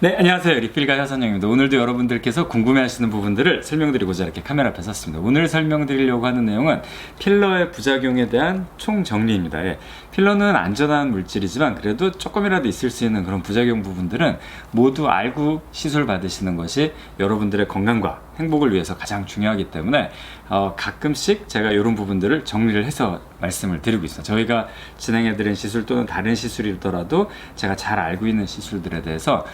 네, 안녕하세요. 리필가이 하선영입니다. 오늘도 여러분들께서 궁금해하시는 부분들을 설명드리고자 이렇게 카메라 앞에 섰습니다. 오늘 설명드리려고 하는 내용은 필러의 부작용에 대한 총정리입니다. 필러는 안전한 물질이지만 그래도 조금이라도 있을 수 있는 그런 부작용 부분들은 모두 알고 시술 받으시는 것이 여러분들의 건강과 행복을 위해서 가장 중요하기 때문에 가끔씩 제가 이런 부분들을 정리를 해서 말씀을 드리고 있어요. 저희가 진행해드린 시술 또는 다른 시술이더라도 제가 잘 알고 있는 시술들에 대해서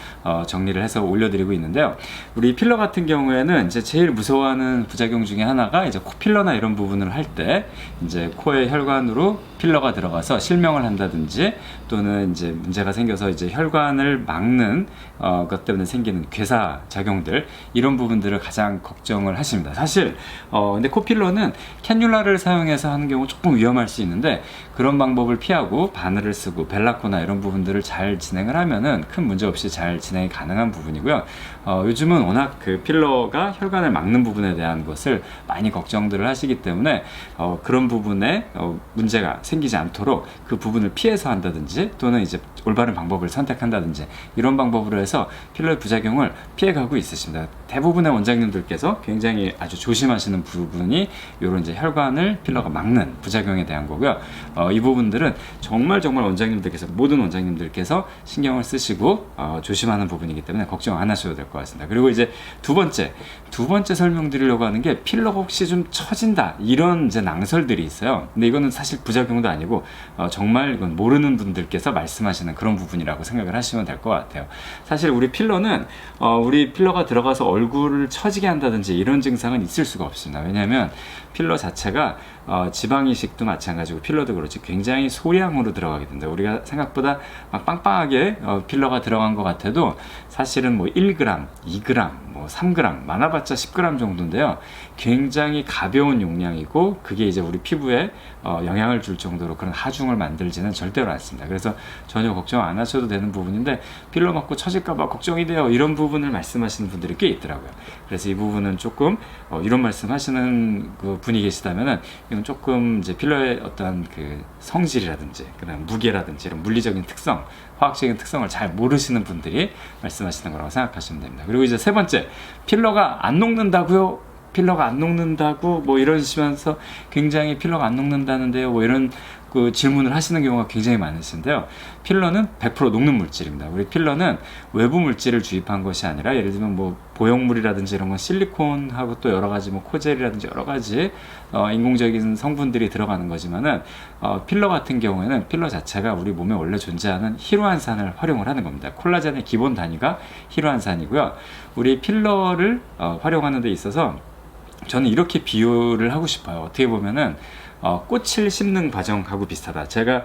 정리를 해서 올려드리고 있는데요. 우리 필러 같은 경우에는 이제 제일 무서워하는 부작용 중에 하나가 이제 코필러나 이런 부분을 할 때 이제 코의 혈관으로 필러가 들어가서 실명을 한다든지 또는 이제 문제가 생겨서 이제 혈관을 막는 것 때문에 생기는 괴사 작용들, 이런 부분들을 가장 걱정을 하십니다. 사실 근데 코필러는 캐뉼라를 사용해서 하는 경우 조금 위험할 수 있는데, 그런 방법을 피하고 바늘을 쓰고 벨라코나 이런 부분들을 잘 진행을 하면은 큰 문제 없이 잘 진행이 가능한 부분이고요. 요즘은 워낙 그 필러가 혈관을 막는 부분에 대한 것을 많이 걱정들을 하시기 때문에 그런 부분에 문제가 생기지 않도록 그 부분을 피해서 한다든지 또는 이제 올바른 방법을 선택한다든지 이런 방법으로 해서 필러의 부작용을 피해가고 있으십니다. 대부분의 원장님들께서 굉장히 아주 조심하시는 부분이 이런 이제 혈관을 필러가 막는 부작용에 대한 거고요. 이 부분들은 정말 원장님들께서, 모든 원장님들께서 신경을 쓰시고 조심하는 부분이기 때문에 걱정 안 하셔도 될 것 같습니다. 그리고 이제 두 번째 설명드리려고 하는 게, 필러가 혹시 좀 처진다 이런 이제 낭설들이 있어요. 근데 이거는 사실 부작용도 아니고 정말 이건 모르는 분들께서 말씀하시는 그런 부분이라고 생각을 하시면 될 것 같아요. 사실 우리 필러는 우리 필러가 들어가서 얼굴을 처지게 한다든지 이런 증상은 있을 수가 없습니다. 왜냐하면 필러 자체가 지방이식도 마찬가지고 필러도 그렇지 굉장히 소량으로 들어가게 된다. 우리가 생각보다 막 빵빵하게 필러가 들어간 것 같아도 사실은 뭐 1g, 2g, 뭐 3g, 많아봤자 10g 정도인데요. 굉장히 가벼운 용량이고 그게 이제 우리 피부에 영향을 줄 정도로 그런 하중을 만들지는 절대로 않습니다. 그래서 전혀 걱정 안 하셔도 되는 부분인데, 필러 맞고 처질까봐 걱정이 돼요 이런 부분을 말씀하시는 분들이 꽤 있더라고요. 그래서 이 부분은 조금 이런 말씀하시는 그 분이 계시다면은 이건 조금 이제 필러의 어떤 그 성질이라든지 그다음 무게라든지 이런 물리적인 특성, 화학적인 특성을 잘 모르시는 분들이 말씀하시는 거라고 생각하시면 됩니다. 그리고 이제 세 번째, 필러가 안 녹는다고요? 필러가 안 녹는다고 뭐 이러시면서 굉장히 필러가 안 녹는다는데요 뭐 이런 그 질문을 하시는 경우가 굉장히 많으신데요. 필러는 100% 녹는 물질입니다. 우리 필러는 외부 물질을 주입한 것이 아니라, 예를 들면 뭐 보형물이라든지 이런 건 실리콘하고 또 여러 가지 뭐 코젤이라든지 여러 가지 인공적인 성분들이 들어가는 거지만은 필러 같은 경우에는 필러 자체가 우리 몸에 원래 존재하는 히루안산을 활용을 하는 겁니다. 콜라겐의 기본 단위가 히루안산이고요. 우리 필러를 활용하는 데 있어서 저는 이렇게 비유를 하고 싶어요. 어떻게 보면은 꽃을 심는 과정하고 비슷하다. 제가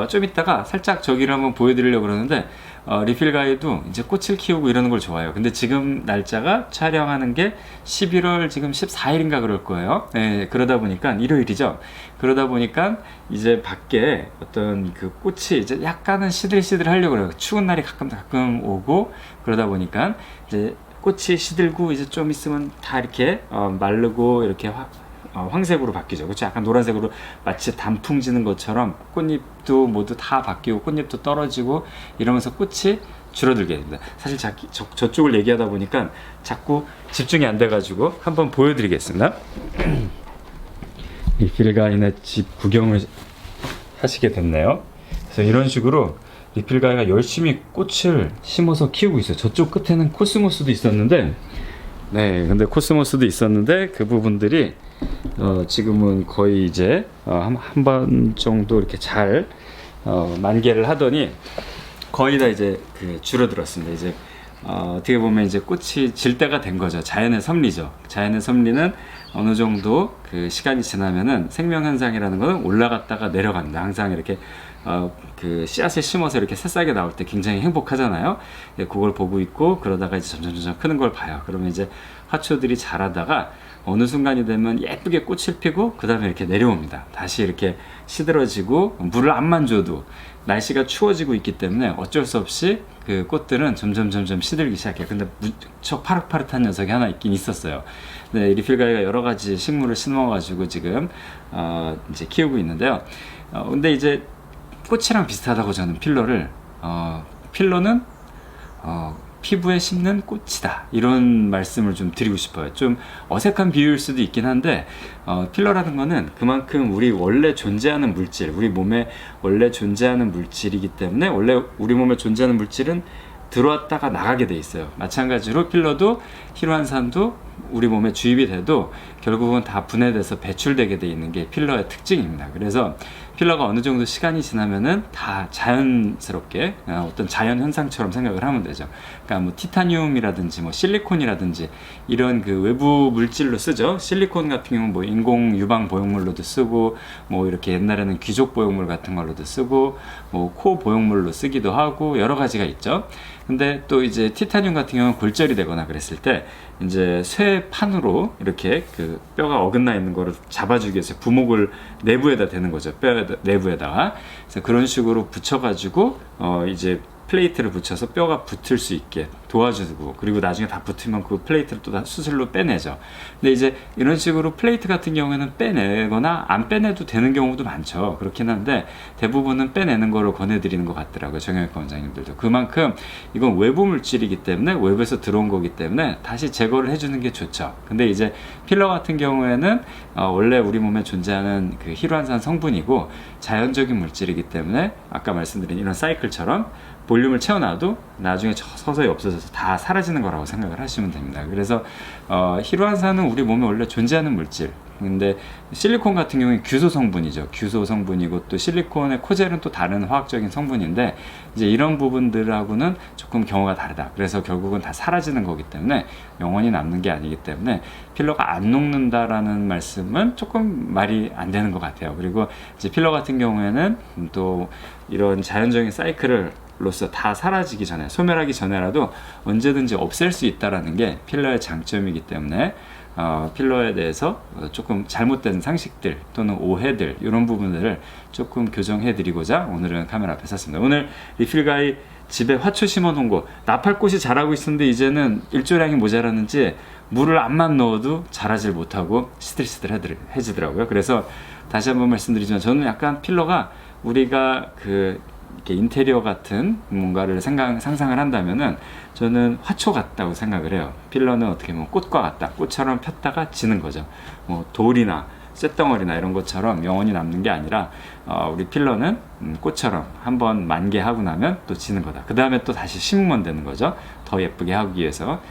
좀 이따가 살짝 저기를 한번 보여드리려고 그러는데, 리필가이도 이제 꽃을 키우고 이러는 걸 좋아해요. 근데 지금 날짜가 촬영하는 게 11월 지금 14일인가 그럴 거예요. 네, 그러다 보니까 일요일이죠. 그러다 보니까 이제 밖에 어떤 그 꽃이 이제 약간은 시들시들 하려고 그래요. 추운 날이 가끔 오고 그러다 보니까 이제 꽃이 시들고 이제 좀 있으면 다 이렇게 마르고 이렇게 황색으로 바뀌죠. 그렇죠? 약간 노란색으로 마치 단풍 지는 것처럼 꽃잎도 모두 다 바뀌고 꽃잎도 떨어지고 이러면서 꽃이 줄어들게 됩니다. 사실 저쪽을 얘기하다 보니까 자꾸 집중이 안 돼가지고 한번 보여드리겠습니다. 이 필가인의 집 구경을 하시게 됐네요. 그래서 이런 식으로 리필가이가 열심히 꽃을 심어서 키우고 있어요. 저쪽 끝에는 코스모스도 있었는데, 네, 근데 코스모스도 있었는데 그 부분들이 지금은 거의 이제 한 번 정도 이렇게 잘 만개를 하더니 거의 다 이제 줄어들었습니다. 이제 어떻게 보면 이제 꽃이 질 때가 된 거죠. 자연의 섭리죠. 자연의 섭리는 어느 정도 그 시간이 지나면은 생명 현상이라는 거는 올라갔다가 내려갑니다. 항상 이렇게 그 씨앗을 심어서 이렇게 새싹이 나올 때 굉장히 행복하잖아요. 그걸 보고 있고 그러다가 이제 점점 크는 걸 봐요. 그러면 이제 화초들이 자라다가 어느 순간이 되면 예쁘게 꽃을 피고 그 다음에 이렇게 내려옵니다. 다시 이렇게 시들어지고 물을 안만 줘도 날씨가 추워지고 있기 때문에 어쩔 수 없이 그 꽃들은 점점 시들기 시작해요. 근데 무척 파릇파릇한 녀석이 하나 있긴 있었어요. 네, 리필가이가 여러 가지 식물을 심어가지고 지금 이제 키우고 있는데요. 근데 이제 꽃이랑 비슷하다고 저는 필러는 피부에 심는 꽃이다, 이런 말씀을 좀 드리고 싶어요. 좀 어색한 비유일 수도 있긴 한데 필러라는 거는 그만큼 우리 원래 존재하는 물질, 우리 몸에 원래 존재하는 물질이기 때문에, 원래 우리 몸에 존재하는 물질은 들어왔다가 나가게 돼 있어요. 마찬가지로 필러도 힐환산도 우리 몸에 주입이 돼도 결국은 다 분해돼서 배출되게 돼 있는 게 필러의 특징입니다. 그래서 필러가 어느 정도 시간이 지나면은 다 자연스럽게 어떤 자연 현상처럼 생각을 하면 되죠. 그러니까 뭐 티타늄이라든지 뭐 실리콘이라든지 이런 그 외부 물질로 쓰죠. 실리콘 같은 경우는 뭐 인공 유방 보형물로도 쓰고, 뭐 이렇게 옛날에는 귀족 보형물 같은 걸로도 쓰고, 뭐 코 보형물로 쓰기도 하고, 여러 가지가 있죠. 근데 또 이제 티타늄 같은 경우는 골절이 되거나 그랬을 때 이제 쇠판으로 이렇게 그 뼈가 어긋나 있는 거를 잡아주기 위해서 부목을 내부에다 대는 거죠. 뼈 내부에다가. 그래서 그런 식으로 붙여가지고 이제 플레이트를 붙여서 뼈가 붙을 수 있게 도와주고, 그리고 나중에 다 붙으면 그 플레이트를 또 다 수술로 빼내죠. 근데 이제 이런 식으로 플레이트 같은 경우에는 빼내거나 안 빼내도 되는 경우도 많죠. 그렇긴 한데 대부분은 빼내는 거를 권해드리는 것 같더라고요, 정형외과 원장님들도. 그만큼 이건 외부 물질이기 때문에, 외부에서 들어온 거기 때문에 다시 제거를 해주는 게 좋죠. 근데 이제 필러 같은 경우에는 원래 우리 몸에 존재하는 그 힐환산 성분이고 자연적인 물질이기 때문에 아까 말씀드린 이런 사이클처럼 볼륨을 채워놔도 나중에 서서히 없어져서 다 사라지는 거라고 생각을 하시면 됩니다. 그래서 힐환산은 우리 몸에 원래 존재하는 물질. 근데 실리콘 같은 경우는 규소 성분이죠. 규소 성분이고, 또 실리콘의 코젤은 또 다른 화학적인 성분인데, 이제 이런 부분들하고는 조금 경우가 다르다. 그래서 결국은 다 사라지는 거기 때문에 영원히 남는 게 아니기 때문에 필러가 안 녹는다라는 말씀은 조금 말이 안 되는 것 같아요. 그리고 이제 필러 같은 경우에는 또 이런 자연적인 사이클을 로서 다 사라지기 전에, 소멸하기 전에라도 언제든지 없앨 수 있다라는 게 필러의 장점이기 때문에 필러에 대해서 조금 잘못된 상식들 또는 오해들, 이런 부분들을 조금 교정해 드리고자 오늘은 카메라 앞에 섰습니다. 오늘 리필가이 집에 화초 심어 놓은 거, 나팔꽃이 자라고 있었는데 이제는 일조량이 모자라는지 물을 암만 넣어도 자라질 못하고 시들시들해지더라고요. 그래서 다시 한번 말씀드리지만, 저는 약간 필러가 우리가 이렇게 인테리어 같은 뭔가를 상상을 한다면은 저는 화초 같다고 생각을 해요. 필러는 어떻게 보면 꽃과 같다. 꽃처럼 폈다가 지는 거죠. 뭐 돌이나 쇳덩어리나 이런 것처럼 영원히 남는 게 아니라 우리 필러는 꽃처럼 한번 만개하고 나면 또 지는 거다. 그 다음에 또 다시 심으면 되는 거죠. 더 예쁘게 하기 위해서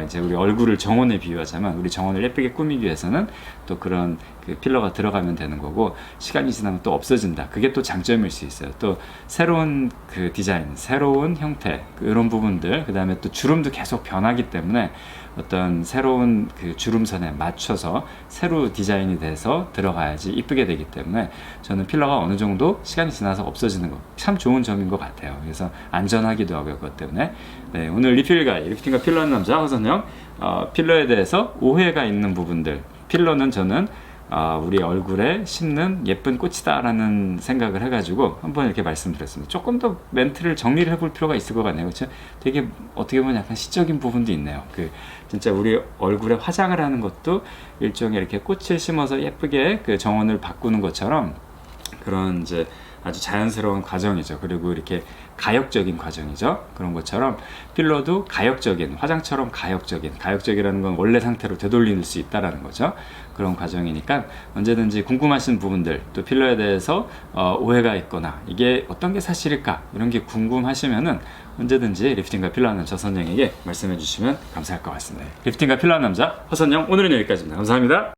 이제 우리 얼굴을 정원에 비유하자면, 우리 정원을 예쁘게 꾸미기 위해서는 또 그런 그 필러가 들어가면 되는 거고, 시간이 지나면 또 없어진다. 그게 또 장점일 수 있어요. 또 새로운 그 디자인, 새로운 형태, 이런 부분들, 그 다음에 또 주름도 계속 변하기 때문에 어떤 새로운 그 주름선에 맞춰서 새로 디자인이 돼서 들어가야지 이쁘게 되기 때문에, 저는 필러가 어느 정도 시간이 지나서 없어지는 거 참 좋은 점인 것 같아요. 그래서 안전하기도 하고요, 그것 때문에. 네, 오늘 리필가이, 리프팅과 필러하는 남자 허선영, 필러에 대해서 오해가 있는 부분들, 필러는 저는 우리 얼굴에 심는 예쁜 꽃이다 라는 생각을 해가지고 한번 이렇게 말씀드렸습니다. 조금 더 멘트를 정리를 해볼 필요가 있을 것 같네요. 그렇죠? 되게 어떻게 보면 약간 시적인 부분도 있네요. 진짜 우리 얼굴에 화장을 하는 것도 일종의 이렇게 꽃을 심어서 예쁘게 그 정원을 바꾸는 것처럼 그런 이제 아주 자연스러운 과정이죠. 그리고 이렇게 가역적인 과정이죠. 그런 것처럼 필러도 가역적인, 화장처럼 가역적이라는 건 원래 상태로 되돌릴 수 있다라는 거죠. 그런 과정이니까 언제든지 궁금하신 부분들, 또 필러에 대해서 오해가 있거나 이게 어떤 게 사실일까, 이런 게 궁금하시면은 언제든지 리프팅과 필러하는 남자 허선영에게 말씀해 주시면 감사할 것 같습니다. 리프팅과 필러하는 남자 허선영, 오늘은 여기까지입니다. 감사합니다.